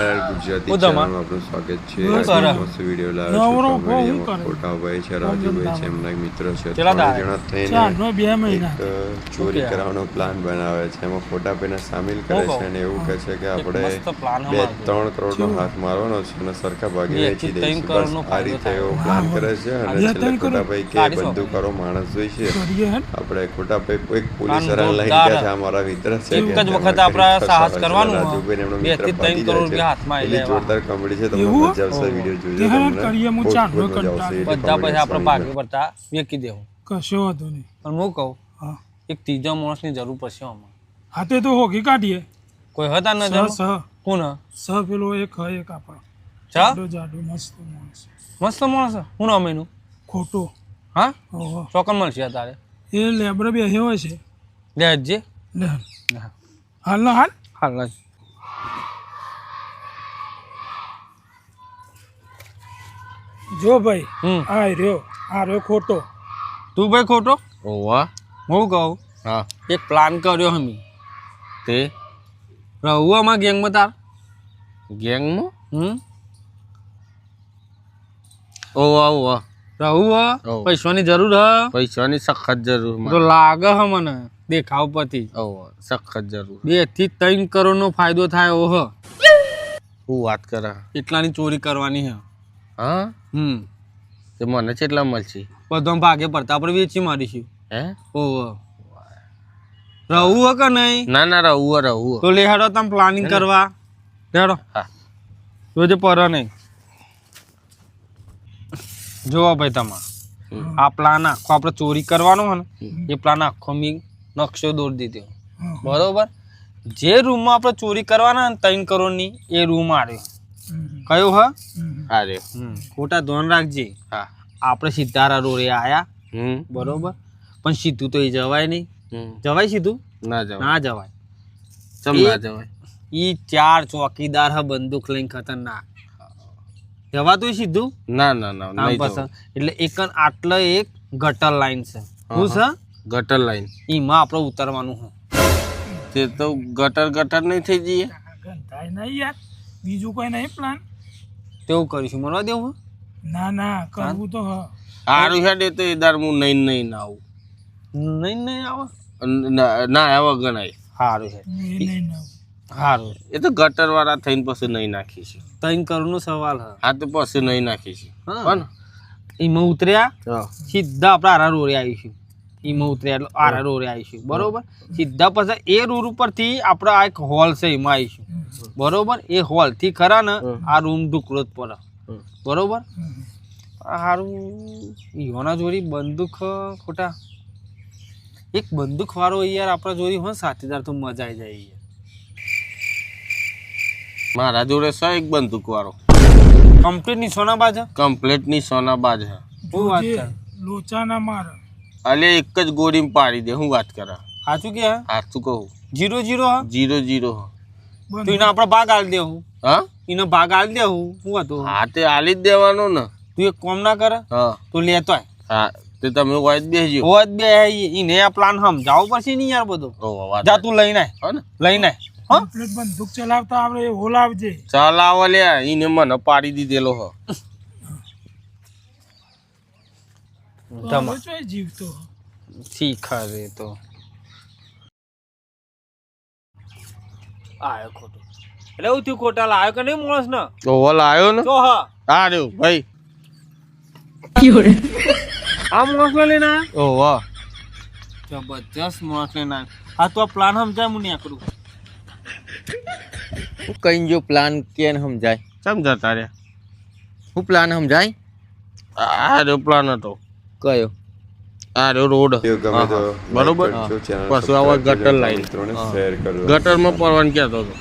R Gujarati ચેનલમાં આપનું સ્વાગત છે. મસ્ત વિડીયો લાવ્યો છે. ફોટા ભાઈ છે, રાજુભાઈ છે, એમના મિત્ર છે. 3 જણા થઈને એક ચોરી કરવાનો પ્લાન બનાવે છે. એમાં ફોટા ભાઈને સામેલ કરે છે અને એવું કહે છે કે આપણે 2-3 કરોડનો હાથ મારવાનો છે અને સરખા ભાગે વેચી દઈશું. બસ આ રીતે એવો પ્લાન કરે છે અને છેલ્લે ખોટાભાઈ કે બંદૂકવાળો માણસ જોઈશે. આપણે ખોટાભાઈ એક પોલીસ વાળા લઈને ગયા છે. અમારા મિત્ર છે. એક જ વખત આપણા સાહસ કરવાનું. રાજુભાઈ એમનો મિત્ર 2-3 કરોડ રૂપિયા હાથમાં એટલે જોરદાર કોમેડી છે. તમને મજા આવશે. વિડીયો જોજો. બધા પૈસા આપણે ભાગે પડતા વેચી દેવું. કશો વાંધો નહીં. પણ હું કહું, એક ત્રીજા માણસની જરૂર પડશે આમાં. હાથે તો હોગી કાઢીએ. કોઈ હતા ન કોણ પેલો એક આપણો જાડો મસ્ત માણસ. મસ્ત માણસ. હું નામ એનું? ખોટો. હા, ચોકન મળશે તારે. એ લેબરે બેસ્યો હોય છે. લેજે લે હાલ ના હાલ હાલ ના. જો ભાઈ આ રહ્યો ખોટો. તું ભાઈ ખોટો? ઓવા હું કહું, હા, એક પ્લાન કર્યો હમી. તે રહું આમાં ગેંગમાં તાર? ગેંગમાં ઓવા ઓવા રહું પૈસાની જરૂર હ. પૈસાની સખત જરૂર તો લાગે હ મને દેખાવ પરથી. ઓવા સખત જરૂર. 2 થી 3 કરોડનો ફાયદો થાય ઓહ. હું વાત કરા એટલાની ચોરી કરવાની હે. હા, તે મને કેટલા મળશે? બધા ભાગે પડતા આપણે વેચી મારીશું. હે ઓહ, રહું હ કે નહીં? ના ના રહું તો લે હેડો તમે પ્લાનિંગ કરવા હેડો. હા, જોજે પર નહીં. જોવો ભાઈ તમારે આ પ્લાન આખો આપણે ચોરી કરવાનો હોય ને, એ પ્લાન આખો મેં નકશો દોરી દીધો. બરોબર. જે રૂમમાં આપણે ચોરી કરવાના ને 3 કરોડની, એ રૂમ આવ્યો. કયો હ? અરે ખોટા ધ્યાન રાખજે. હા, આપણે સીધા રોડે આયા. બરોબર. પણ સીધું તો એ જવાય નહીં. જવાય સીધું? ના જવાય. ના જવાય. ચમ ના જવાય? ઈ 4 ચોકીદાર હ બંદૂક લઈને ખતરનાક. જવાતું સીધું? ના ના ના નહીં જવાય. એટલે એક આટલે એક ગટર લાઈન છે. શું છે? ગટર લાઈન. એમાં આપણે ઉતરવાનું છે. તે તો ગટર નહીં થઈ જઈએ. થાય નહીં યાર, બીજું કોઈ નહીં પ્લાન. તેવું કરીશું. મળવા દેવું? ના કરવું તો હ. સારું હેડે તો એ દાર હું નહીં ના આવું. નહીં આવો ના આવા ગણાય. સારું છે. નહીં સારું. એ તો ગટર વાળા થઈને પછી નહીં નાખીશું. 3 કરોડનો સવાલ હ. હા, તો પછી નહીં નાખીશું. એમાં ઉતર્યા હા, સીધા આપણે આરા રોડે આવીશું. એમાં ઉતર્યા એટલે આરા રોડે આવીશું. બરોબર. સીધા પછી એ રોડ ઉપરથી આપણે આ એક હોલ છે, એમાં આવીશું. બરોબર. એ હોલ થી ખરા ને આ રૂમ ઢુકડો જ પડે. બરોબર. સારું. યોના જોડી બંદૂક ખોટા. એક બંદૂક વાળો યાર આપણા જોડી હોય સાથીદાર તો મજા આવી જાય. મારા જોડે છે એક બંદૂક વાળો. કમ્પ્લીટ ની સોનાબાજ. કમ્પ્લીટ ની સોનાબાજ હે. શું વાત કરે? લોચા ના માર. અલે એક જ ગોળીમાં પાડી દે. હું વાત કરા? સાચું કે? સાચું કહું. 0-0 હા. 0-0 તો એને આપણે ભાગ આલી દેવું. હા, એને ભાગ આલી દેવું. શું હતું? હા, તે આલી જ દેવાનો ને. તું એક કોમ ના કરે? હા, તો લેતો હા, તે તમે હોય જ બેસજો. હોય જ બે એને આ પ્લાન સમજાવવો પડશે નહીં યાર બધો. જા તું લઈને આય. લઈને આય. કમ્પ્લીટ બંદૂક ચલાવતા આપણે હોલ આવજે. ચલાવો લે. એને મને પાડી દીધેલો હ. તમે જોઈ જીવતો શીખા રે તો આયો ખોટો. એટલે હું થયું ખોટા લાયો કે નહીં માણસ ને? ઓવલ આવ્યો ને. તો હા આ રહ્યો ભાઈ. આ માણસ લઈને આયા. ઓવા જબરજસ્ત માણસ લઈને આયા. આ તો આ પ્લાન સમજાય હું નહીં કરું. હું કઈ જો પ્લાન કેન સમજાય? સમજાતા રે. હું પ્લાન સમજાય? આ રહ્યો પ્લાન હતો. કયો? આ રહ્યો રોડ. ગમે તો બરોબર. ચેનલ પાછું આવા ગટર લાઈન. શેર કરો. ગટરમાં પડવાનું કહેતો હતો.